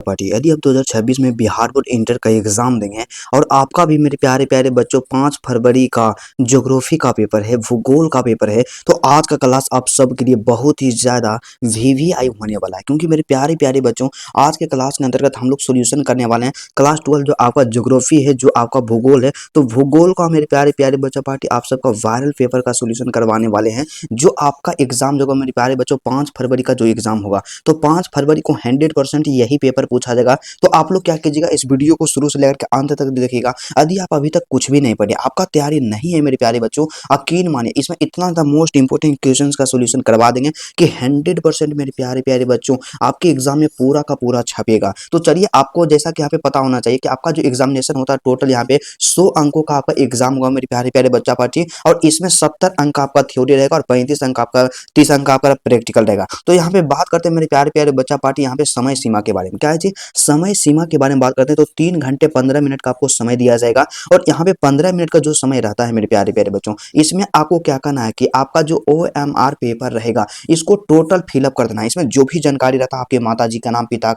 Party यदि आप 2026 में बिहार बोर्ड इंटर का एग्जाम देंगे और आपका भी मेरे प्यारे प्यारे बच्चों 5 फरवरी का ज्योग्राफी का पेपर है, भूगोल का पेपर है, तो आज का क्लास आप सब के लिए बहुत ही ज़्यादा वीवीआई होने वाला है। क्योंकि मेरे प्यारे प्यारे बच्चों आज के क्लास के अंतर्गत हम लोग सोल्यूशन करने वाले हैं क्लास 12 जो आपका ज्योग्राफी है, जो आपका भूगोल है। तो भूगोल का मेरे प्यारे प्यारे बच्चों पार्टी आप सबका वायरल पेपर का सोल्यूशन करवाने वाले हैं। जो आपका एग्जाम जो मेरे प्यारे बच्चों 5 फरवरी का जो एग्जाम होगा, तो 5 फरवरी को 100% यही पेपर पूछा जाएगा। तो आप लोग क्या कीजिएगा, इस वीडियो को शुरू से लेकर के अंत तक देखिएगा। यदि आप अभी तक कुछ भी नहीं पढ़े, आपका तैयारी नहीं है मेरे प्यारे बच्चों, यकीन मानिए इसमें इतना द मोस्ट इंपोर्टेंट क्वेश्चंस का सॉल्यूशन करवा देंगे कि 100% मेरे प्यारे प्यारे बच्चों आपके एग्जाम में पूरा का पूरा छपेगा। तो चलिए, आपको जैसा कि यहाँ पे पता होना चाहिए कि आपका जो एग्जामिनेशन होता है टोटल यहाँ पे 100 अंकों का आपका एग्जाम होगा मेरे प्यारे प्यारे बच्चा पार्टी। और इसमें 70 अंक आपका थ्योरी रहेगा और 35 अंक आपका 30 अंक आपका प्रैक्टिकल रहेगा। तो यहाँ पे बात करते हैं मेरे प्यारे प्यारे बच्चा पार्टी यहाँ पे समय सीमा के बारे में। क्या है जी, समय सीमा के बारे में बात करते हैं तो 3 घंटे 15 मिनट का आपको समय दिया जाएगा। और यहाँ पे 15 मिनट का जो समय रहता है मेरे प्यारे प्यारे बच्चों, इसमें आपको क्या करना है कि आपका जो OMR पेपर रहेगा इसको टोटल फिलअप कर देना है। इसमें जो भी जानकारी रहता है, आपके माता जी का नाम, पिता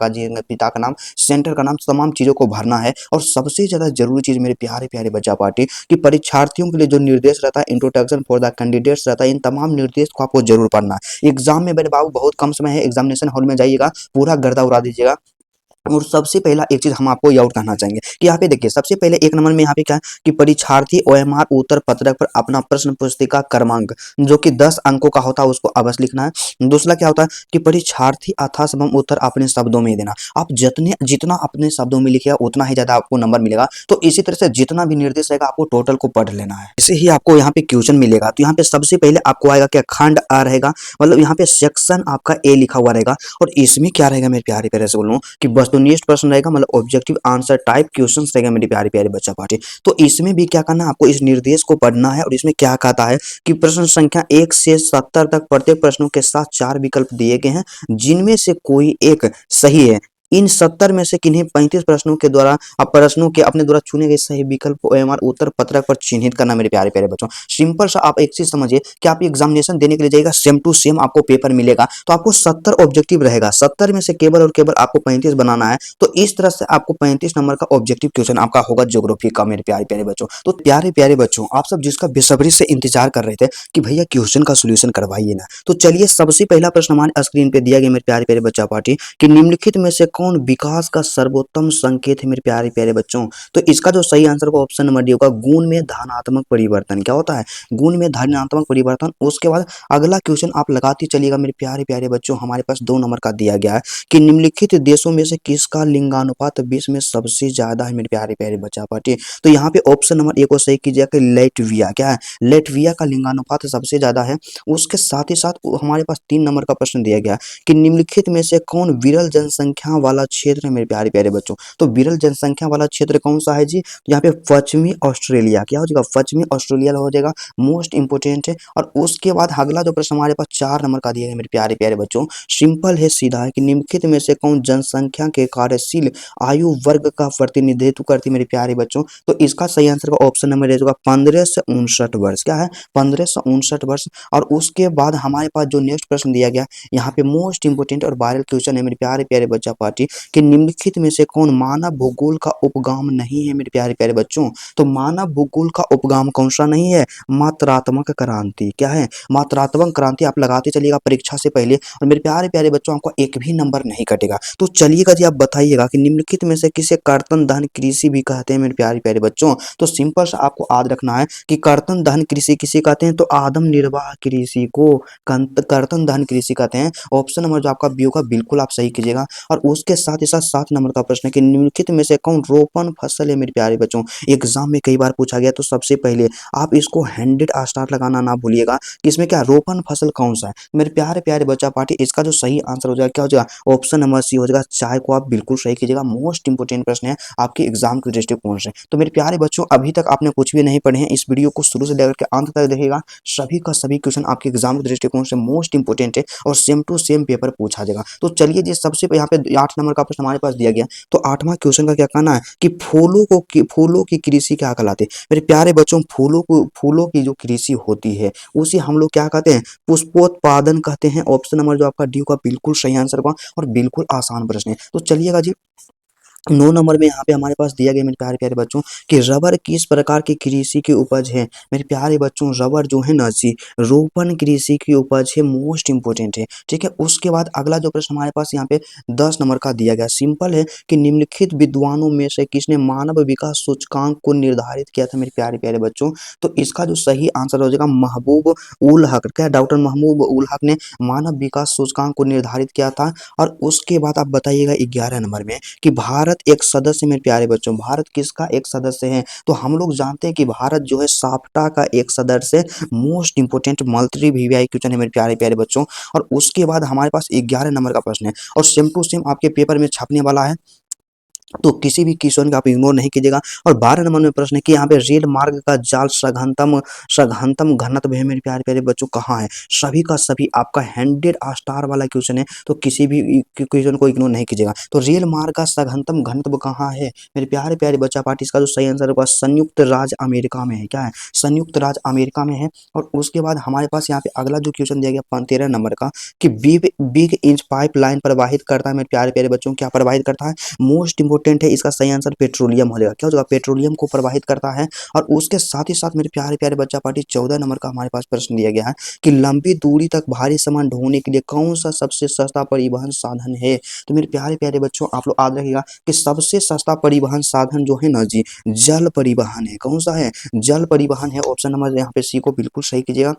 का नाम, सेंटर का नाम, तमाम चीजों को भरना है। और सबसे ज्यादा जरूरी चीज मेरे प्यारे प्यारे बच्चा पार्टी कि परीक्षार्थियों के लिए जो निर्देश रहता है, इंट्रोडक्शन फॉर द कैंडिडेट्स रहता है, इन तमाम निर्देश को आपको जरूर पढ़ना है। एग्जाम में मेरे बाबू बहुत कम समय है, एग्जामिनेशन हॉल में जाइएगा, पूरा गर्दा उड़ा दीजिएगा। और सबसे पहला एक चीज हम आपको ये और कहना चाहेंगे कि यहाँ पे देखिए, सबसे पहले एक नंबर में यहाँ पे क्या है कि परीक्षार्थी OMR उत्तर पत्रक पर अपना प्रश्न पुस्तिका क्रमांक जो कि 10 अंकों का होता है उसको अवश्य लिखना है। दूसरा क्या होता है कि परीक्षार्थी यथासंभव उत्तर अपने शब्दों में देना। आप जितना अपने शब्दों में लिखिएगा उतना ही ज्यादा आपको नंबर मिलेगा। तो इसी तरह से जितना भी निर्देश रहेगा आपको टोटल को पढ़ लेना है, इसे ही आपको यहाँ पे क्वेश्चन मिलेगा। तो यहाँ पे सबसे पहले आपको आएगा क्या, खंड आ रहेगा, मतलब यहाँ पे सेक्शन आपका ए लिखा हुआ रहेगा। और इसमें क्या रहेगा मेरे प्यारे प्यारे से बोलूँ कि वस्तुनिष्ठ प्रश्न रहेगा, मतलब ऑब्जेक्टिव आंसर टाइप क्वेश्चंस रहेगा मेरे प्यारे प्यारे बच्चा पार्टी। तो इसमें भी क्या करना है, आपको इस निर्देश को पढ़ना है। और इसमें क्या कहता है कि प्रश्न संख्या 1 से 70 तक प्रत्येक प्रश्नों के साथ 4 विकल्प दिए गए हैं, जिनमें से कोई एक सही है। इन 70 में से किन्हीं 35 प्रश्नों के द्वारा अब प्रश्नों के अपने द्वारा चुने गए सही विकल्प OMR उत्तर पत्रक पर चिन्हित करना मेरे प्यारे प्यारे बच्चों। सिंपल सा आप एक चीज समझिए कि आप एग्जामिनेशन देने के लिए जाइएगा, सेम टू सेम आपको पेपर मिलेगा। तो आपको 70 ऑब्जेक्टिव रहेगा, 70 में से केवल और केवल आपको 35 बनाना है। तो इस तरह से आपको 35 नंबर का ऑब्जेक्टिव क्वेश्चन आपका होगा ज्योग्राफी का मेरे प्यारे प्यारे बच्चों। तो प्यारे प्यारे बच्चों, आप सब जिसका बेसब्री से इंतजार कर रहे थे कि भैया क्वेश्चन का सोल्यूशन करवाइए ना, तो चलिए सबसे पहला प्रश्न हमारे स्क्रीन पे दिया गया मेरे प्यारे प्यारे बच्चा पार्टी कि निम्नलिखित में से कौन विकास का सर्वोत्तम संकेत है मेरे प्यारे प्यारे बच्चों। तो इसका जो सही आंसर होगा ऑप्शन नंबर डी होगा, गुण में धनात्मक परिवर्तन। क्या होता है, गुण में धनात्मक परिवर्तन। उसके बाद अगला क्वेश्चन आप लगाते चलिएगा मेरे प्यारे प्यारे बच्चों, हमारे पास 2 नंबर का दिया गया है कि निम्नलिखित देशों में से किसका लिंगानुपात विश्व में सबसे ज्यादा है मेरे प्यारे प्यारे बच्चा पार्टी। तो यहाँ पे ऑप्शन नंबर ए को सही कीजिएगा कि लेटविया। क्या है, लेटविया का लिंगानुपात सबसे ज्यादा है। उसके साथ ही साथ हमारे पास 3 नंबर का प्रश्न दिया गया कि निम्नलिखित में से कौन विरल जनसंख्या वाला क्षेत्र है मेरे प्यारे प्यारे बच्चों। तो विरल जनसंख्या वाला क्षेत्र कौन सा है जी, यहाँ पे पश्चिमी ऑस्ट्रेलिया। क्या हो जाएगा, पश्चिमी ऑस्ट्रेलिया हो जाएगा, मोस्ट इंपोर्टेंट है। और उसके बाद अगला जो प्रश्न हमारे पास 4 नंबर का दिया है मेरे प्यारे प्यारे बच्चों, सिंपल है, सीधा है कि निम्नलिखित में से कौन जनसंख्या के कार्यशील आयु वर्ग का प्रतिनिधित्व करती है मेरे प्यारे बच्चों। तो इसका सही आंसर का ऑप्शन नंबर रहेगा 15 से 59 वर्ष। क्या है, 15 से 59 वर्ष। और उसके बाद हमारे पास जो नेक्स्ट प्रश्न दिया गया, यहाँ पे मोस्ट इंपोर्टेंट और वायरल क्वेश्चन है मेरे प्यारे प्यारे बच्चा पार्टी कि निम्नलिखित में से कौन मानव भूगोल का उपगाम नहीं है मेरे प्यारे प्यारे बच्चों। तो मानव भूगोल का उपगाम कौन सा नहीं है, मात्रात्मक क्रांति। क्या है, मात्रात्मक क्रांति। आप लगाते चलिएगा परीक्षा से पहले, और मेरे प्यारे प्यारे बच्चों आपको एक भी नंबर नहीं कटेगा। तो चलिएगा जी, आप बताइएगा कि निम्नलिखित में से किसे कर्तन दहन कृषि भी कहते हैं मेरे प्यारे प्यारे बच्चों। तो सिंपल सा आपको याद रखना है कि कर्तन दहन कृषि किसे कहते हैं, तो आदम निर्वाह कृषि को कर्तन दहन कृषि कहते हैं। ऑप्शन नंबर जो आपका बी होगा बिल्कुल आप सही कीजिएगा। और उसके साथ ही साथ 7 नंबर का प्रश्न है कि निम्नलिखित में से कौन रोपण फसल है मेरे प्यारे बच्चों। एग्जाम में कई बार पूछा गया, तो सबसे पहले आप इसको 100 स्टार लगाना ना भूलिएगा कि इसमें क्या रोपण फसल कौन सा है मेरे प्यारे प्यारे बच्चा पार्टी। इसका जो सही आंसर हो जाएगा क्या हो जाएगा, ऑप्शन नंबर सी हो जाएगा, चाय को आप बिल्कुल सही कीजिएगा। मोस्ट इंपोर्टेंट प्रश्न है आपके एग्जाम के दृष्टिकोण से। तो मेरे प्यारे बच्चों, अभी तक आपने कुछ भी नहीं पढ़े हैं, इस वीडियो को शुरू से लेकर के अंत तक देखिएगा। सभी का सभी क्वेश्चन आपके एग्जाम के दृष्टिकोण से मोस्ट इंपोर्टेंट है और सेम टू सेम पेपर पूछा जाएगा। तो चलिए जी, सबसे यहाँ पे 8 नंबर का प्रश्न हमारे पास दिया गया। तो 8वां क्वेश्चन का क्या कहना है कि फूलों की कृषि क्या कहलाती है? मेरे प्यारे बच्चों, फूलों की जो कृषि होती है उसे हम लोग क्या कहते हैं? पुष्पोत्पादन कहते हैं। ऑप्शन नंबर जो आपका डी का बिल्कुल सही आंसर होगा और बिल्कुल आसान प्रश्न है। तो चलिएगा जी, 9 नंबर में यहाँ पे हमारे पास दिया गया मेरे प्यारे प्यारे बच्चों कि रबर किस प्रकार की कृषि की उपज है? मेरे प्यारे बच्चों, रबर जो है ना जी, रोपण कृषि की उपज है, मोस्ट इंपोर्टेंट है। ठीक है, उसके बाद अगला जो प्रश्न हमारे पास यहाँ पे 10 नंबर का दिया गया, सिंपल है कि निम्नलिखित विद्वानों में से किसने मानव विकास सूचकांक को निर्धारित किया था? मेरे प्यारे प्यारे बच्चों, तो इसका जो सही आंसर हो जाएगा महबूब उल हक। क्या डॉक्टर महबूब उल हक ने मानव विकास सूचकांक को निर्धारित किया था? और उसके बाद आप बताइएगा 11 नंबर में कि भारत एक सदस्य, मेरे प्यारे बच्चों, भारत किसका एक सदस्य है? तो हम लोग जानते हैं कि भारत जो है साफ्टा का एक सदस्य है। Most important multi VVI question है मेरे प्यारे प्यारे बच्चों। और उसके बाद हमारे पास 11 नंबर का प्रश्न है और सेम टू सेम आपके पेपर में छपने वाला है, तो किसी भी क्वेश्चन का आप इग्नोर नहीं कीजिएगा। और 12 नंबर में प्रश्न है कि यहाँ पे रेल मार्ग का जाल सघनतम घनत्व है मेरे प्यारे प्यारे बच्चों कहाँ है? सभी का सभी आपका 100 स्टार वाला क्वेश्चन है, तो किसी भी क्वेश्चन को इग्नोर नहीं कीजिएगा। तो रेल मार्ग का सघनतम घनत्व कहाँ है मेरे प्यारे प्यारे बच्चा पार्टी? इसका जो सही आंसर होगा संयुक्त राज्य अमेरिका में है। क्या है? संयुक्त राज्य अमेरिका में है। और उसके बाद हमारे पास यहाँ पे अगला जो क्वेश्चन दिया गया 13 नंबर का कि big big inch pipe line प्रवाहित करता है मेरे प्यारे प्यारे बच्चों, क्या प्रवाहित करता है? मोस्ट इंपोर्टेंट है, इसका सही आंसर पेट्रोलियम हो जाएगा। क्या हो जाएगा? पेट्रोलियम को प्रवाहित करता है। और उसके साथ ही साथ मेरे प्यारे प्यारे बच्चा पार्टी 14 नंबर का हमारे पास प्रश्न दिया गया है कि लंबी दूरी तक भारी सामान ढोने के लिए कौन सा सबसे सस्ता परिवहन साधन है? तो मेरे प्यारे प्यारे बच्चों, आप लोग याद रखिएगा कि सबसे सस्ता परिवहन साधन जो है ना जी, जल परिवहन है। कौन सा है? जल परिवहन है। ऑप्शन नंबर यहाँ पे सी को बिल्कुल सही कीजिएगा।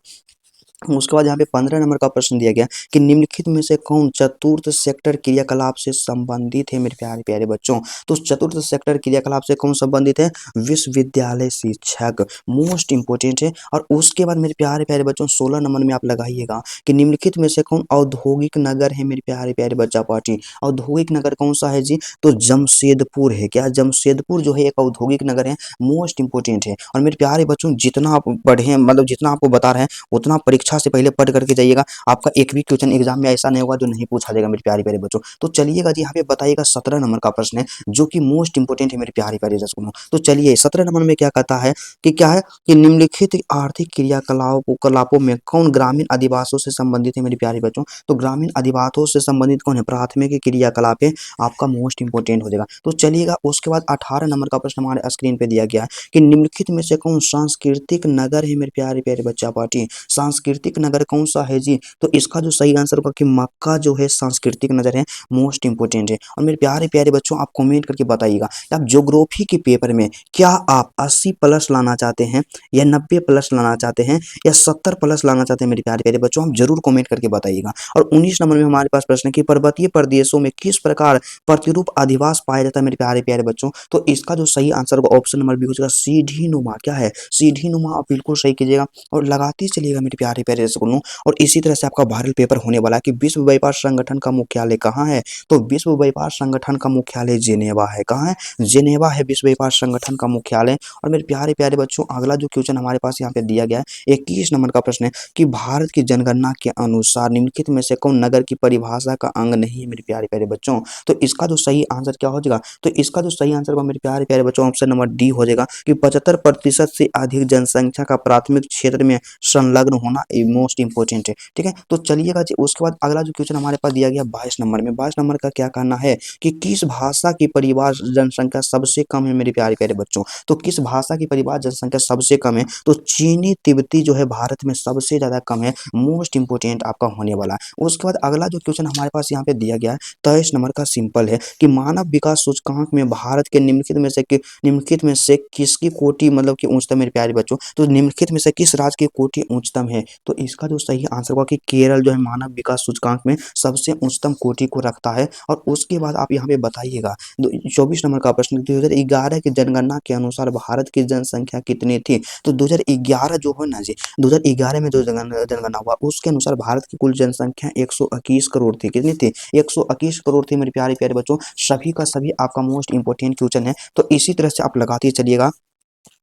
उसके बाद यहाँ पे 15 नंबर का प्रश्न दिया गया कि निम्नलिखित में से कौन चतुर्थ सेक्टर क्रियाकलाप से संबंधित है मेरे प्यारे प्यारे बच्चों? तो चतुर्थ सेक्टर क्रियाकलाप से कौन संबंधित है? विश्वविद्यालय शिक्षक, मोस्ट इंपोर्टेंट है। और उसके बाद मेरे प्यारे प्यारे बच्चों 16 नंबर में आप लगाइएगा कि निम्नलिखित में से कौन औद्योगिक नगर है मेरे प्यारे प्यारे बच्चा पार्टी? औद्योगिक नगर कौन सा है जी? तो जमशेदपुर है। क्या? जमशेदपुर जो है एक औद्योगिक नगर है, मोस्ट इंपोर्टेंट है। और मेरे प्यारे बच्चों, जितना आप पढ़े, मतलब जितना आपको बता रहे हैं उतना परीक्षा से पहले पढ़ करके जाइएगा। आपका एक भी क्वेश्चन एग्जाम में ऐसा नहीं होगा जो नहीं पूछा जाएगा मेरे प्यारे प्यारे बच्चों। तो चलिएगा जी, यहाँ पे बताइएगा 17 नंबर का प्रश्न है जो कि मोस्ट इंपोर्टेंट है मेरे प्यारे प्यारे दर्शकों। तो चलिए 17 नंबर में क्या कहता है कि क्या है कि निम्नलिखित आर्थिक क्रियाकलापों में कौन ग्रामीण अधिवासों से संबंधित है मेरे प्यारे बच्चों? तो ग्रामीण अधिवासों से संबंधित कौन है? प्राथमिक क्रियाकलाप है, आपका मोस्ट इंपोर्टेंट हो जाएगा। तो चलिएगा उसके बाद 18 नंबर का प्रश्न हमारे स्क्रीन पे दिया गया है कि निम्नलिखित में से कौन सांस्कृतिक नगर है मेरे प्यारे प्यारे बच्चा पार्टी? सांस्कृतिक नगर कौन सा है जी? तो इसका जो सही आंसर होगा कि मक्का जो है सांस्कृतिक नगर है, मोस्ट इंपोर्टेंट है। और मेरे प्यारे प्यारे बच्चों, आप कमेंट करके बताइएगा कि आप ज्योग्राफी के पेपर में क्या आप 80 प्लस लाना चाहते हैं या 90 प्लस लाना चाहते हैं या 70 प्लस लाना चाहते हैं? मेरे प्यारे प्यारे बच्चों, आप जरूर कमेंट करके बताइएगा। और 19 नंबर में हमारे पास प्रश्न है कि पर्वतीय प्रदेशों में किस प्रकार प्रतिरूप अधिवास पाया जाता है मेरे प्यारे प्यारे बच्चों? तो इसका जो सही आंसर होगा ऑप्शन नंबर बी हो जाएगा सीढ़ी नुमा। क्या है? सीढ़ी नुमा, आप बिल्कुल सही कीजिएगा और लगाते चलिएगा मेरे प्यारे प्यारे स्कूलों। और इसी तरह से आपका वायरल पेपर होने वाला है कि विश्व व्यापार संगठन का मुख्यालय कहाँ है? तो विश्व व्यापार संगठन का मुख्यालय जेनेवा है। कहाँ है? जेनेवा है विश्व व्यापार संगठन का मुख्यालय। और मेरे प्यारे प्यारे बच्चों, अगला जो क्वेश्चन हमारे पास यहाँ पे दिया गया है 21 नंबर का प्रश्न है कि भारत की जनगणना के अनुसार निम्नलिखित में से कौन नगर की परिभाषा का अंग नहीं है मेरे प्यारे प्यारे बच्चों? तो इसका जो सही आंसर क्या हो जाएगा? तो इसका जो सही आंसर होगा मेरे प्यारे प्यारे बच्चों ऑप्शन नंबर डी हो जाएगा कि 75% से अधिक जनसंख्या का प्राथमिक क्षेत्र में संलग्न होना मोस्ट इंपोर्टेंट है। ठीक है, तो चलिएगा जी, उसके बाद अगला जो क्वेश्चन हमारे पास दिया गया 22 नंबर में, 22 नंबर का क्या कहना है कि किस भाषा की परिवार जनसंख्या सबसे कम है मेरे प्यारे प्यारे बच्चों? तो किस भाषा की परिवार जनसंख्या सबसे कम है? तो चीनी तिब्बती जो है भारत में सबसे ज्यादा कम है, मोस्ट इंपोर्टेंट आपका होने वाला है। उसके बाद अगला जो क्वेश्चन हमारे पास यहाँ पे दिया गया है 23 नंबर का, सिंपल है कि मानव विकास सूचकांक में भारत के निम्नलिखित में से किसकी कोटि मतलब कि उच्चतम मेरे प्यारे बच्चों? तो निम्नलिखित में से किस राज्य की कोटि उच्चतम है? तो इसका जो सही आंसर होगा कि केरल जो है मानव विकास सूचकांक में सबसे उच्चतम कोटि को रखता है। और उसके बाद आप यहाँ पे बताइएगा 24 नंबर का प्रश्न, 2011 की जनगणना के अनुसार भारत की जनसंख्या कितनी थी? तो 2011 जो है ना जी, 2011 में जो जनगणना हुआ उसके अनुसार भारत की कुल जनसंख्या 121 करोड़ थी। कितनी थी? 121 करोड़ थी मेरे प्यारे प्यारे बच्चों। सभी का सभी आपका मोस्ट इंपोर्टेंट क्वेश्चन है, तो इसी तरह से आप लगाते चलिएगा।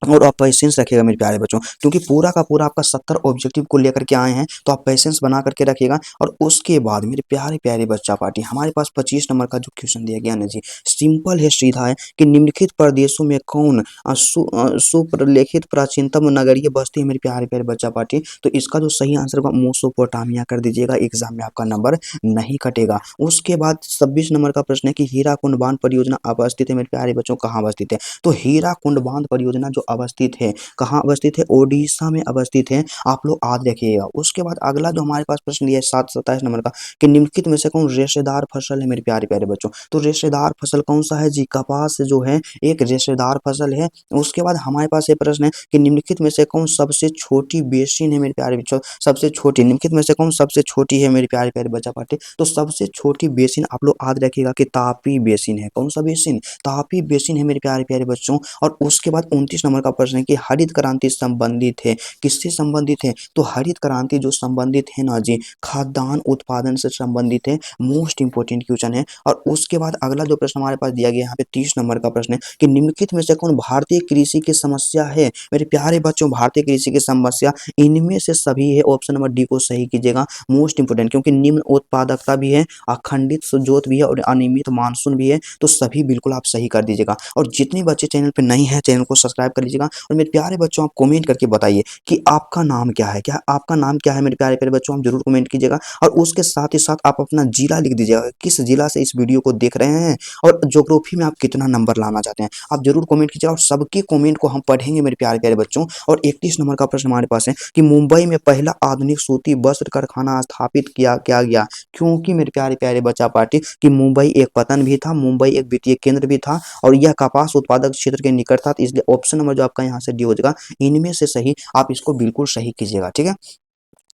और आप पेशेंस रखिएगा मेरे प्यारे बच्चों, क्योंकि पूरा का पूरा आपका 70 ऑब्जेक्टिव को लेकर के आए हैं, तो आप पेशेंस बना करके रखिएगा। और उसके बाद मेरे प्यारे प्यारे बच्चा पार्टी, हमारे पास 25 नंबर का जो क्वेश्चन दिया गया ना जी, सिंपल है, सीधा है कि निम्नलिखित प्रदेशों में कौन सुप्रलेखित प्राचीनतम नगरीय बस्ती है मेरे प्यारे प्यारे बच्चा पार्टी। तो इसका जो सही आंसर होगा मोसोपोटामिया कर दीजिएगा, एग्जाम में आपका नंबर नहीं कटेगा। उसके बाद 26 नंबर का प्रश्न है कि हीराकुंड बांध परियोजना अवस्थित है मेरे प्यारे बच्चों, कहाँ अवस्थित है। तो हीराकुंड बांध परियोजना जो अवस्थित है, कहाँ अवस्थित है, ओडिशा में अवस्थित है, आप लोग याद रखिएगा। उसके बाद अगला जो हमारे पास प्रश्न दिया है 27 नंबर का कि निम्नलिखित में से कौन रेशेदार फसल है मेरे प्यारे प्यारे बच्चों। तो रेशेदार फसल कौन सा है जी, कपास जो है एक रेशेदार फसल है। उसके बाद हमारे पास ये प्रश्न है कि निम्नलिखित में से कौन सबसे छोटी बेसिन है मेरे प्यारे बच्चों, सबसे छोटी, निम्नलिखित में से कौन सबसे छोटी है मेरे प्यारे प्यारे बच्चा पार्टी। तो सबसे छोटी बेसिन आप लोग याद रखिएगा कि तापी बेसिन है। कौन सा बेसिन, तापी बेसिन है मेरे प्यारे प्यारे बच्चों। और उसके बाद 29 नंबर का प्रश्न है कि हरित क्रांति संबंधित है, किससे संबंधित है। तो हरित क्रांति जो संबंधित है ना जी, खाद्यान्न उत्पादन से संबंधित है, मोस्ट इंपोर्टेंट क्वेश्चन है। और उसके बाद अगला जो प्रश्न हमारे पास दिया गया यहाँ पे 30 नंबर का प्रश्न है कि निम्नलिखित में से कौन भारतीय कृषि की समस्या है मेरे प्यारे बच्चों। भारतीय कृषि की समस्या इनमें से सभी है, ऑप्शन नंबर डी को सही कीजिएगा, मोस्ट इंपोर्टेंट, क्योंकि निम्न उत्पादकता भी है, अखंडित जोत भी है और अनियमित मानसून भी है। तो सभी बिल्कुल आप सही कर दीजिएगा। और जितने बच्चे चैनल पे नहीं है, चैनल को सब्सक्राइब कर लीजिएगा। और मेरे प्यारे बच्चों, आप कमेंट करके बताइए कि आपका नाम क्या है, क्या आपका नाम क्या है मेरे प्यारे प्यारे बच्चों, आप जरूर कमेंट कीजिएगा। और उसके साथ ही साथ आप अपना जिला लिख दीजिएगा, किस जिला से इस वीडियो को देख रहे हैं, और ज्योग्राफी में आप कितना नंबर लाना चाहते हैं, आप जरूर कमेंट कीजिएगा। और सबके कमेंट को हम पढ़ेंगे मेरे प्यारे प्यारे बच्चों। और 31 नंबर का प्रश्न हमारे पास है कि मुंबई में पहला आधुनिक सूती वस्त्र कारखाना स्थापित किया गया, क्योंकि मेरे प्यारे प्यारे बच्चा पार्टी कि मुंबई एक पतन भी था, मुंबई एक वित्तीय केंद्र भी था, और यह कपास उत्पादक क्षेत्र के निकट था। तो इसलिए ऑप्शन नंबर जो आपका यहाँ से डी हो जाएगा, इनमें से सही, आप इसको बिल्कुल सही कीजिएगा, ठीक है।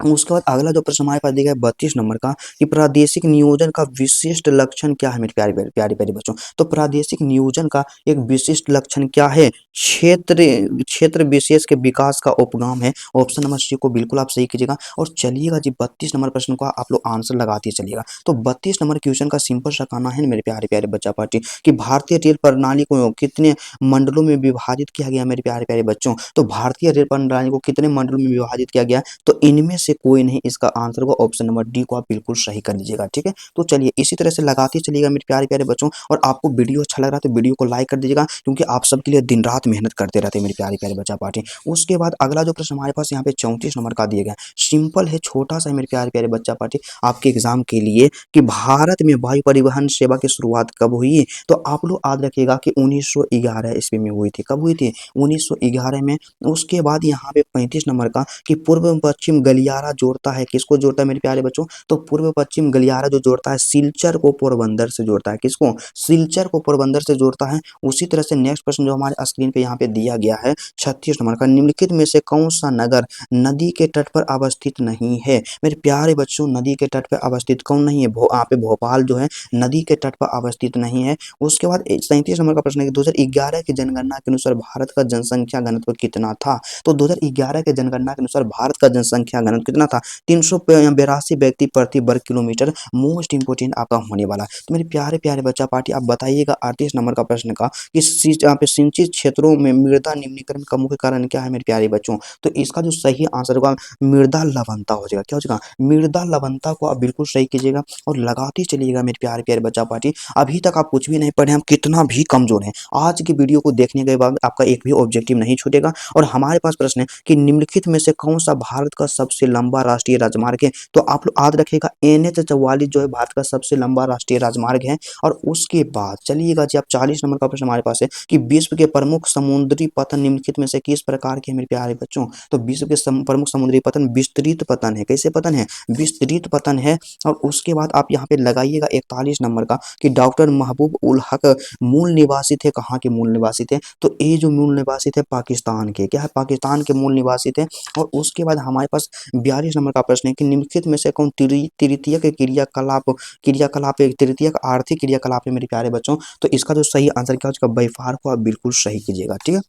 उसके बाद अगला जो प्रश्न हमारे पास दिया है 32 नंबर का कि प्रादेशिक नियोजन का विशिष्ट लक्षण क्या है मेरे प्यारे प्यारे प्यारे प्यारे बच्चों। तो प्रादेशिक नियोजन का एक विशिष्ट लक्षण क्या है, क्षेत्र क्षेत्र विशेष के विकास का उपगम है। ऑप्शन नंबर सी को बिल्कुल आप सही कीजिएगा। और चलिएगा जी 32 नंबर प्रश्न का आप लोग आंसर लगाते चलिएगा। तो 32 नंबर क्वेश्चन का सिंपल सा कहना है मेरे प्यारे प्यारे बच्चा पार्टी कि भारतीय रेल प्रणाली को कितने मंडलों में विभाजित किया गया मेरे प्यारे प्यारे बच्चों। तो भारतीय रेल प्रणाली को कितने मंडलों में विभाजित किया गया, तो इनमें से कोई नहीं, इसका आंसर होगा ऑप्शन नंबर डी को आप बिल्कुल सही कर दीजिएगा, ठीक है। तो चलिए इसी तरह से लगाते चलिएगा मेरे प्यारे प्यारे बच्चों। और आपको वीडियो अच्छा लग रहा है तो वीडियो को लाइक कर दीजिएगा, क्योंकि आप सबके लिए दिन रात मेहनत करते रहते हैं मेरे प्यारे प्यारे बच्चा पार्टी। उसके बाद अगला जो प्रश्न हमारे पास यहाँ पे 34 नंबर का दिया गया, सिंपल है, छोटा सा है मेरे प्यारे प्यारे बच्चा पार्टी आपके एग्जाम के लिए कि भारत में वायु परिवहन सेवा की शुरुआत कब हुई। तो आप लोग याद रखिएगा कि 1911 ईस्वी में हुई थी। कब हुई थी, 1911 में। उसके बाद यहाँ पे 35 नंबर का कि पूर्व पश्चिम गलियारा जोड़ता है, किसको जोड़ता है मेरे प्यारे बच्चों। तो पूर्व पश्चिम गलियारा जो जोड़ता है सिलचर को पोरबंदर से जोड़ता है, किसको, सिलचर को पोरबंदर से जोड़ता है। उसी तरह से नेक्स्ट प्रश्न जो हमारे स्क्रीन पे यहाँ पे दिया गया है 36 नंबर का, निम्नलिखित में से कौन सा नगर नदी के तट पर अवस्थित नहीं है मेरे प्यारे बच्चों। नदी के तट पर अवस्थित कौन नहीं है, यहाँ पे भोपाल जो है नदी के तट पर अवस्थित नहीं है। उसके बाद 37 नंबर का प्रश्न है कि 2011 की जनगणना के अनुसार भारत का जनसंख्या घनत्व कितना था। तो 2011 के जनगणना के अनुसार भारत का जनसंख्या घनत्व कितना था, 382 व्यक्ति प्रति वर्ग किलोमीटर। मोस्ट इंपोर्टेंट आपका होने वाला है। तो मेरे प्यारे प्यारे बच्चा पार्टी आप बताइएगा 38 नंबर का प्रश्न का कि यहाँ पे सिंचित क्षेत्रों में मृदा निम्नीकरण का मुख्य कारण क्या है मेरे प्यारे बच्चों। तो इसका जो सही आंसर होगा मृदा लवणता हो जाएगा, क्या हो जाएगा, मृदा लवणता को आप बिल्कुल सही कीजिएगा। और लगाते चलिएगा मेरे प्यारे प्यारे बच्चा पार्टी। अभी तक आप कुछ भी नहीं पढ़े, हम कितना भी कमजोर हैं, आज की वीडियो को देखने के बाद आपका एक भी ऑब्जेक्टिव नहीं छूटेगा। और हमारे पास प्रश्न है कि निम्नलिखित में से कौन सा भारत का सबसे लंबा राष्ट्रीय राजमार्ग है। तो आप लोग याद रखिएगा NH 44 जो है भारत का सबसे लंबा राष्ट्रीय राजमार्ग है। और उसके बाद चलिएगा जी आप 40 नंबर का प्रश्न हमारे पास है कि विश्व के प्रमुख समुद्री पतन निम्नलिखित में से किस प्रकार के मेरे प्यारे बच्चों। तो विश्व के प्रमुख समुद्री पतन विस्तृत पतन है, कैसे पतन है, विस्तृत पतन है। और उसके बाद आप यहाँ पे लगाइएगा 41 नंबर का कि डॉक्टर महबूब उल हक मूल निवासी थे, कहाँ के मूल निवासी थे। तो ये जो मूल निवासी थे पाकिस्तान के, क्या है, पाकिस्तान के मूल निवासी थे। और उसके बाद हमारे पास 42 नंबर का प्रश्न है कि निम्नलिखित में से कौन तृतीयक क्रियाकलाप तृतीयक आर्थिक क्रियाकलाप है मेरे प्यारे बच्चों। तो इसका जो सही आंसर क्या हो जाएगा, व्यापार को आप बिल्कुल सही कीजिएगा, ठीक है।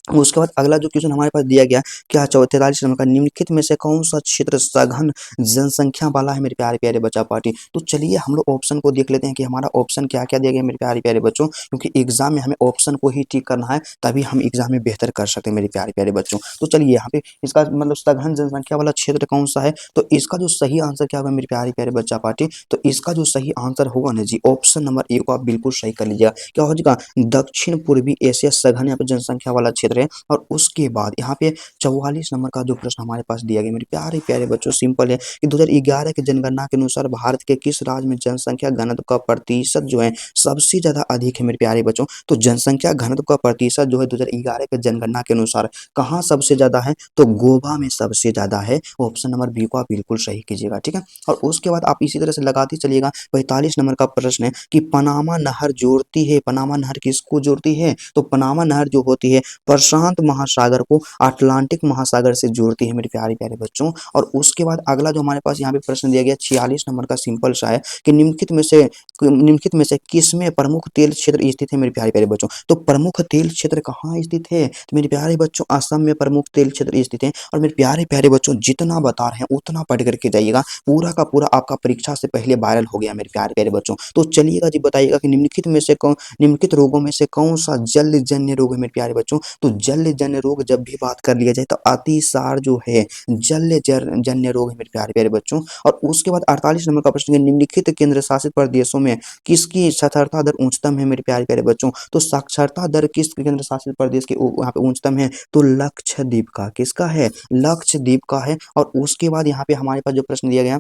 उसके बाद अगला जो क्वेश्चन हमारे पास दिया गया क्या 43 नंबर का, निम्नलिखित में से कौन सा क्षेत्र सघन जनसंख्या वाला है मेरे प्यारे प्यारे बच्चा पार्टी। तो चलिए हम लोग ऑप्शन को देख लेते हैं कि हमारा ऑप्शन क्या क्या दिया गया मेरे प्यारे प्यारे बच्चों, क्योंकि एग्जाम में हमें ऑप्शन को ही ठीक करना है, तभी हम एग्जाम में बेहतर कर सकते हैं मेरे प्यारे प्यारे बच्चों। तो चलिए यहाँ पे इसका मतलब सघन जनसंख्या वाला क्षेत्र कौन सा है, तो इसका जो सही आंसर क्या होगा मेरे प्यारे प्यारे बच्चा पार्टी, तो इसका जो सही आंसर होगा ना जी, ऑप्शन नंबर ए को आप बिल्कुल सही कर लीजिएगा। क्या हो जाएगा, दक्षिण पूर्वी एशिया सघन यहाँ पे जनसंख्या वाला क्षेत्र है। और उसके बाद यहाँ पे 44 नंबर का जो प्रश्न हमारे पास दिया गया मेरे प्यारे प्यारे बच्चों, सिंपल है कि 2011 की जनगणना के अनुसार भारत के किस राज्य में जनसंख्या घनत्व का प्रतिशत जो है सबसे ज्यादा अधिक है मेरे प्यारे बच्चों। तो जनसंख्या घनत्व का प्रतिशत जो है 2011 के जनगणना के अनुसार कहाँ सबसे ज्यादा है, तो गोवा में सबसे ज्यादा है। ऑप्शन नंबर बी को आप बिल्कुल सही कीजिएगा, ठीक है। और उसके बाद आप इसी तरह से लगाते चलिएगा। 45 नंबर का प्रश्न है कि पनामा नहर जोड़ती है, पनामा नहर किसको जोड़ती है, तो पनामा नहर जो होती है प्रशांत महासागर को अटलांटिक महासागर से जोड़ती है मेरे प्यारे प्यारे बच्चों। और उसके बाद अगला जो हमारे पास यहाँ पे प्रश्न दिया गया 46 नंबर का सिंपल सा है कि निम्नलिखित में से किसमें प्रमुख तेल क्षेत्र स्थित है मेरे प्यारे प्यारे बच्चों। तो प्रमुख तेल क्षेत्र कहाँ स्थित है, तो मेरे प्यारे बच्चों असम में प्रमुख तेल क्षेत्र स्थित है। और मेरे प्यारे प्यारे बच्चों जितना बता रहे हैं उतना पढ़ करके जाइएगा, पूरा का पूरा आपका परीक्षा से पहले वायरल हो गया मेरे प्यारे प्यारे बच्चों। तो चलिएगा जी, बताइएगा कि निम्नलिखित रोगों में से कौन सा जलजन्य रोग है मेरे प्यारे बच्चों। तो जलजन्य रोग जब भी बात कर लिया जाए तो अतिसार जो है जन्य रोग है मेरे प्यारे प्यारे बच्चों। और उसके बाद 48 नंबर का प्रश्न है, निम्नलिखित केंद्र शासित प्रदेशों में किसकी साक्षरता दर उच्चतम है मेरे प्यारे प्यारे बच्चों। तो साक्षरता दर किस केंद्र शासित प्रदेश के यहाँ पे उच्चतम है, तो लक्षद्वीप का, किसका है, लक्षद्वीप का है। और उसके बाद यहाँ पे हमारे पास जो प्रश्न दिया गया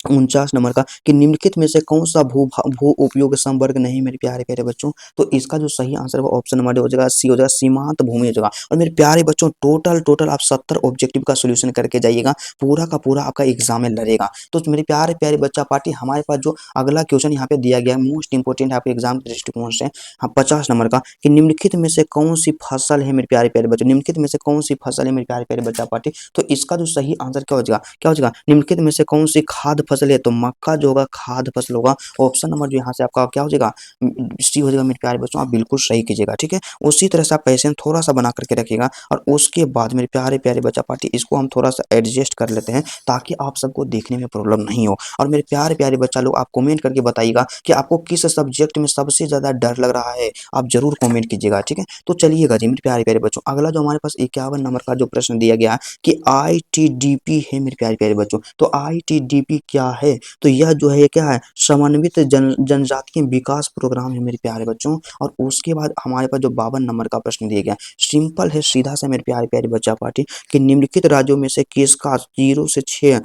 49 नंबर का कि निम्नलिखित में से कौन सा भू उपयोग संवर्ग नहीं मेरे प्यारे प्यारे बच्चों। तो इसका जो सही आंसर होगा ऑप्शन नंबर हो जाएगा सी, हो जाएगा सीमांत भूमि हो जाएगा। और मेरे प्यारे बच्चों टोटल आप 70 ऑब्जेक्टिव का सोल्यूशन करके जाइएगा, पूरा का पूरा आपका एग्जाम में लड़ेगा। तो मेरे प्यारे प्यारे बच्चा पार्टी हमारे पास जो अगला क्वेश्चन यहाँ पे दिया गया है मोस्ट इंपोर्टेंट आपके एग्जाम के दृष्टिकोण से, हाँ 50 नंबर का कि निम्नलिखित में से कौन सी फसल है मेरे प्यारे प्यारे बच्चों, निम्नलिखित में से कौन सी फसल है मेरे प्यारे प्यारे बच्चा पार्टी। तो इसका जो सही आंसर क्या हो जाएगा, निम्नलिखित में से कौन सी खाद्य फसल है, तो मक्का जो होगा खाद्य फसल होगा। ऑप्शन नंबर जो यहाँ से आपका क्या हो जाएगा, सी हो जाएगा मेरे प्यारे बच्चों, आप बिल्कुल सही कीजिएगा, ठीक है। उसी तरह से आप पैसे थोड़ा सा बना करके रखिएगा। और उसके बाद मेरे प्यारे प्यारे बच्चा पार्टी इसको हम थोड़ा सा एडजस्ट कर लेते हैं ताकि आप सबको देखने में प्रॉब्लम नहीं हो। और मेरे प्यारे प्यारे बच्चा लोग आप कमेंट करके बताइएगा कि आपको किस सब्जेक्ट में सबसे ज्यादा डर लग रहा है, आप जरूर कमेंट कीजिएगा, ठीक है। तो चलिएगा जी मेरे प्यारे प्यारे बच्चों, अगला जो हमारे पास 51 नंबर का जो प्रश्न दिया गया कि आईटीडीपी है मेरे प्यारे प्यारे बच्चों। तो आईटीडीपी क्या है, तो यह जो है क्या है, समन्वित जनजातीय विकास प्रोग्राम है मेरे प्यारे बच्चों। और उसके बाद हमारे पास जो 52 नंबर का प्रश्न दिया गया सिंपल है सीधा सा मेरे प्यारे प्यारे बच्चा पार्टी कि निम्नलिखित राज्यों में से किसका 0 से 6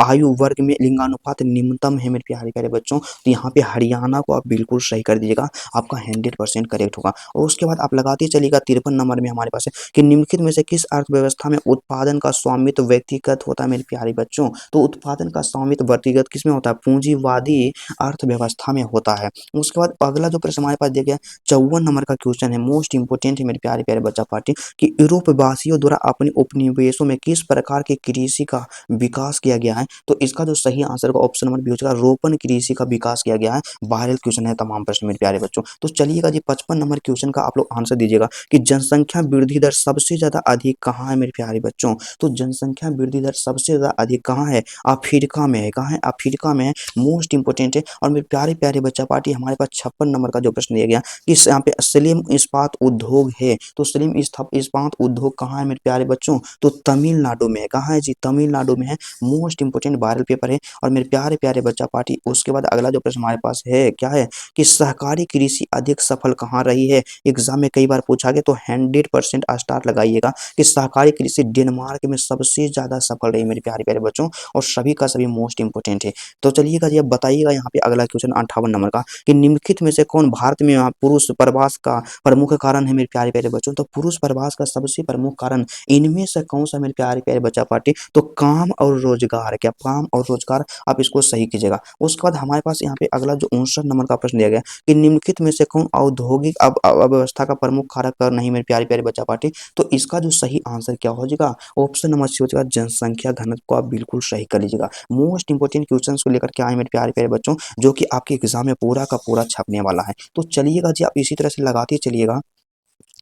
आयु वर्ग में लिंगानुपात निम्नतम है मेरे प्यारे प्यारे बच्चों। तो यहाँ पे हरियाणा को आप बिल्कुल सही कर दीजिएगा, आपका 100% करेक्ट होगा। और उसके बाद आप लगाते चलिएगा 53 नंबर में हमारे पास है कि निम्नलिखित में से किस अर्थव्यवस्था में उत्पादन का स्वामित्व व्यक्तिगत होता है मेरे प्यारे बच्चों। तो उत्पादन का स्वामित्व व्यक्तिगत किसमें होता है, पूंजीवादी अर्थव्यवस्था में होता है। उसके बाद अगला जो प्रश्न हमारे पास दिया गया 54 नंबर का क्वेश्चन है, मोस्ट इंपोर्टेंट है मेरे प्यारे प्यारे बच्चा पार्टी कि यूरोप वासियों द्वारा अपने उपनिवेशों में किस प्रकार की कृषि का विकास किया गया है। तो इसका जो सही आंसर होगा ऑप्शन नंबर बी हो जाएगा, रोपण कृषि का विकास किया गया है। वायरल क्वेश्चन है तमाम प्रश्न मेरे प्यारे बच्चों। तो चलिएगा जी 55 नंबर क्वेश्चन का आप लोग आंसर दीजिएगा कि जनसंख्या वृद्धि दर सबसे ज्यादा अधिक कहाँ है मेरे प्यारे बच्चों। तो जनसंख्या वृद्धि दर सबसे ज्यादा अधिक कहाँ है, अफ्रीका में है। कहाँ है, अफ्रीका में है, मोस्ट इंपोर्टेंट है। और मेरे प्यारे प्यारे बच्चा पार्टी हमारे पास 56 नंबर का जो प्रश्न दिया गया कि यहाँ पे सलीम इस्पात उद्योग है। तो सलीम इस्पात उद्योग कहाँ है मेरे प्यारे बच्चों, तो तमिलनाडु में है। कहाँ है जी, तमिलनाडु में है, मोस्ट इंपोर्टेंट वायरल पेपर है। और मेरे प्यारे प्यारे बच्चा पार्टी उसके बाद अगला जो प्रश्न हमारे पास है क्या है कि सहकारी कृषि अधिक सफल कहाँ रही है। एग्जाम में कई बार पूछा गया, तो 100% स्टार लगाइएगा कि सहकारी कृषि डेनमार्क में सबसे ज्यादा सफल रही मेरे प्यारे प्यारे बच्चों। और सभी का सभी मोस्ट इंपोर्टेंट है। तो चलिएगा जी अब बताइएगा यहाँ पे अगला क्वेश्चन 58 नंबर का कि निम्नलिखित में से कौन भारत में पुरुष प्रवास का प्रमुख कारण है मेरे प्यारे प्यारे बच्चों। तो पुरुष प्रवास का सबसे प्रमुख कारण इनमें से कौन सा मेरे प्यारे प्यारे बच्चा पार्टी, तो काम और रोजगार। क्या, काम और रोजगार, आप इसको सही कीजिएगा। उसके बाद हमारे पास यहाँ पे अगला जो 59 नंबर का प्रश्न दिया गया कि निम्नलिखित में से कौन औद्योगिक अव्यवस्था का प्रमुख कारक नहीं मेरे प्यारे प्यारे बच्चा पार्टी। तो इसका जो सही आंसर क्या हो जाएगा, ऑप्शन नंबर सी हो जाएगा, जनसंख्या घनत्व को आप बिल्कुल सही कर लीजिएगा। मोस्ट इंपोर्टेंट क्वेश्चन को लेकर के आए मेरे प्यारे प्यारे बच्चों, जो कि आपके एग्जाम में पूरा का पूरा छपने वाला है। तो चलिएगा जी आप इसी तरह से लगाते चलिएगा।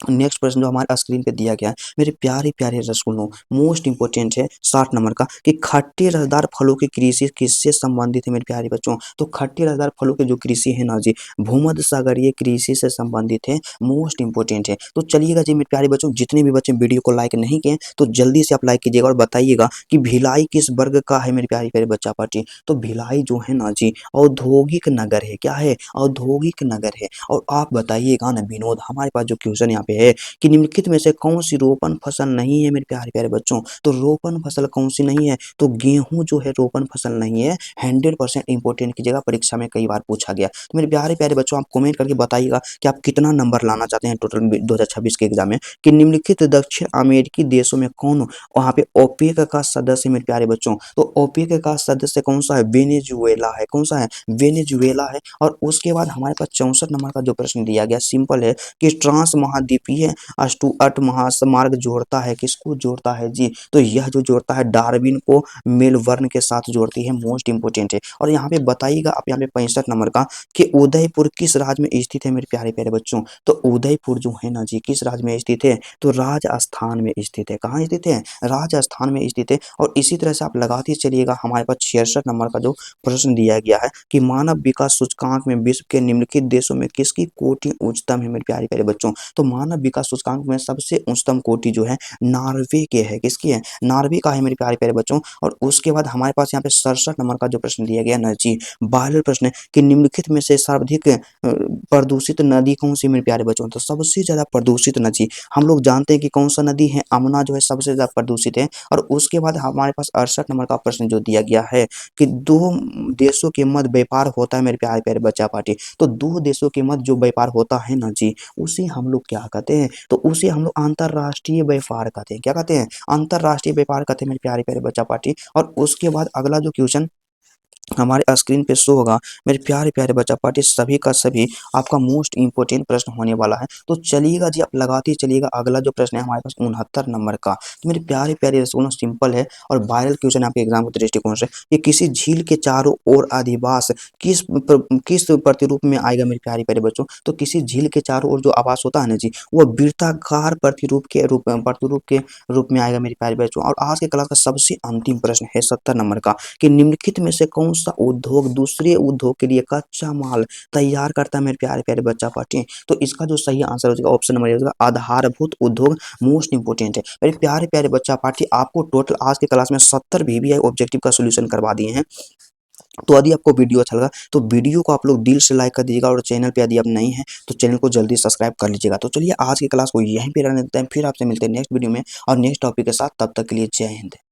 नेक्स्ट प्रश्न जो हमारे स्क्रीन पे दिया गया है मेरे प्यारे प्यारे रसगुल्लों, मोस्ट इंपोर्टेंट है 60 नंबर का कि खट्टे रसदार फलों की कृषि किससे संबंधित है मेरे प्यारे बच्चों। तो खट्टे रसदार फलों की जो कृषि है ना जी, भूमध्य सागरीय कृषि से संबंधित है, मोस्ट इंपोर्टेंट है। तो चलिएगा जी मेरे प्यारे बच्चों, जितने भी बच्चे वीडियो को लाइक नहीं किए तो जल्दी से आप लाइक कीजिएगा और बताइएगा कि भिलाई किस वर्ग का है मेरे प्यारे प्यारे बच्चा पार्टी। तो भिलाई जो है ना जी औद्योगिक नगर है, क्या है, औद्योगिक नगर है। और आप बताइएगा ना विनोद, हमारे पास जो क्वेश्चन यहाँ पे है कि निम्नलिखित में से कौन सी रोपण फसल नहीं है मेरे प्यारे प्यारे बच्चों। तो रोपण फसल कौन सी नहीं है, तो गेहूं जो है रोपण फसल नहीं है। 100% इंपोर्टेंट की जगह परीक्षा में कई बार पूछा गया। तो मेरे प्यारे प्यारे बच्चों, आप कमेंट करके बताइएगा कि आप कितना नंबर लाना चाहते हैं टोटल 2026 के एग्जाम में। कि निम्नलिखित दक्षिण अमेरिकी देशों में कौन वहाँ पे ओपेक का सदस्य मेरे प्यारे बच्चों। तो ओपेक का सदस्य कौन सा है, वेनेजुएला है। कौन सा है, वेनेजुएला है। और उसके बाद हमारे पास 64 नंबर का जो प्रश्न दिया गया सिंपल है कि ट्रांस महाद्वीपीय अस्टुअट महामार्ग जोड़ता है, किसको जोड़ता है जी, तो यह जो जोड़ता है डार्विन को मेलबर्न के साथ जोड़ती है, मोस्ट इंपोर्टेंट है। और यहाँ पे बताइएगा आप यहाँ पे 65 नंबर का कि उदयपुर किस राज्य में स्थित है मेरे प्यारे प्यारे बच्चों। तो उदयपुर जो है ना जी किस राज्य में स्थित है, तो राजस्थान में स्थित है। कहाँ स्थित है, राजस्थान में स्थित है। और इसी तरह से आप लगाते चलिएगा, हमारे पास 66 नंबर का जो प्रश्न दिया गया है कि मानव विकास सूचकांक में विश्व के निम्नलिखित देशों में किसकी कोटि उच्चतम है मेरे प्यारे प्यारे बच्चों। तो मानव विकास सूचकांक में सबसे उच्चतम कोटि जो है नॉर्वे के है, किसकी है, नॉर्वे का है मेरे प्यारे प्यारे बच्चों। और उसके बाद हमारे पास यहाँ पे 67 नंबर का जो प्रश्न दिया गया ना जी, 12 प्रश्न है कि निम्नलिखित में से सर्वाधिक प्रदूषित नदी कौन सी मेरे प्यारे बच्चों। तो सबसे ज्यादा प्रदूषित नदी हम लोग जानते हैं कि कौन सा नदी है, अमना जो है सबसे ज्यादा प्रदूषित है। और उसके बाद हमारे पास 68 नंबर का प्रश्न जो दिया गया है कि दो देशों के मध्य व्यापार होता है मेरे प्यारे प्यारे बच्चा पार्टी। तो दो देशों के मध्य जो व्यापार होता है ना जी, उसे हम लोग क्या कहते हैं, तो उसे हम लोग अंतरराष्ट्रीय व्यापार कहते हैं। क्या कहते हैं, अंतरराष्ट्रीय व्यापार कहते हैं मेरे प्यारे प्यारे बच्चा पार्टी। और उसके बाद अगला जो क्वेश्चन हमारे स्क्रीन पे शो होगा मेरे प्यारे प्यारे बच्चा पार्टी, सभी का सभी आपका मोस्ट इंपोर्टेंट प्रश्न होने वाला है। तो चलिएगा जी आप लगाते चलिएगा, अगला जो प्रश्न है हमारे पास 69 नंबर का। तो मेरे प्यारे प्यारे दोस्तों सिंपल है और वायरल क्वेश्चन आपके एग्जाम के दृष्टिकोण से, कि किसी झील के चारों ओर अधिवास किस प्रतिरूप में आएगा मेरे प्यारे प्यारे बच्चों। तो किसी झील के चारों ओर जो आवास होता है ना जी, वो वृत्ताकार प्रतिरूप के रूप में आएगा मेरे प्यारे बच्चों। और आज के क्लास का सबसे अंतिम प्रश्न है 70 नंबर का कि निम्नलिखित में से कौन सा उद्योग दूसरे उद्योग के लिए कच्चा माल तैयार करता है मेरे प्यारे प्यारे बच्चा पार्टी। तो इसका जो सही आंसर हो जाएगा ऑप्शन नंबर होगा आधारभूत उद्योग, मोस्ट इंपोर्टेंट है मेरे प्यारे प्यारे बच्चा पार्टी। आपको टोटल आज के क्लास में 70 VBI ऑब्जेक्टिव का सोल्यूशन करवा दिए हैं। तो यदि आपको वीडियो अच्छा लगा तो वीडियो को आप लोग दिल से लाइक कर दीजिएगा, और चैनल पे यदि आप नहीं हैं तो चैनल को जल्दी सब्सक्राइब कर लीजिएगा। तो चलिए आज की क्लास को यहीं पे रहने देते हैं, फिर आपसे मिलते हैं नेक्स्ट वीडियो में और नेक्स्ट टॉपिक के साथ। तब तक के लिए जय हिंद।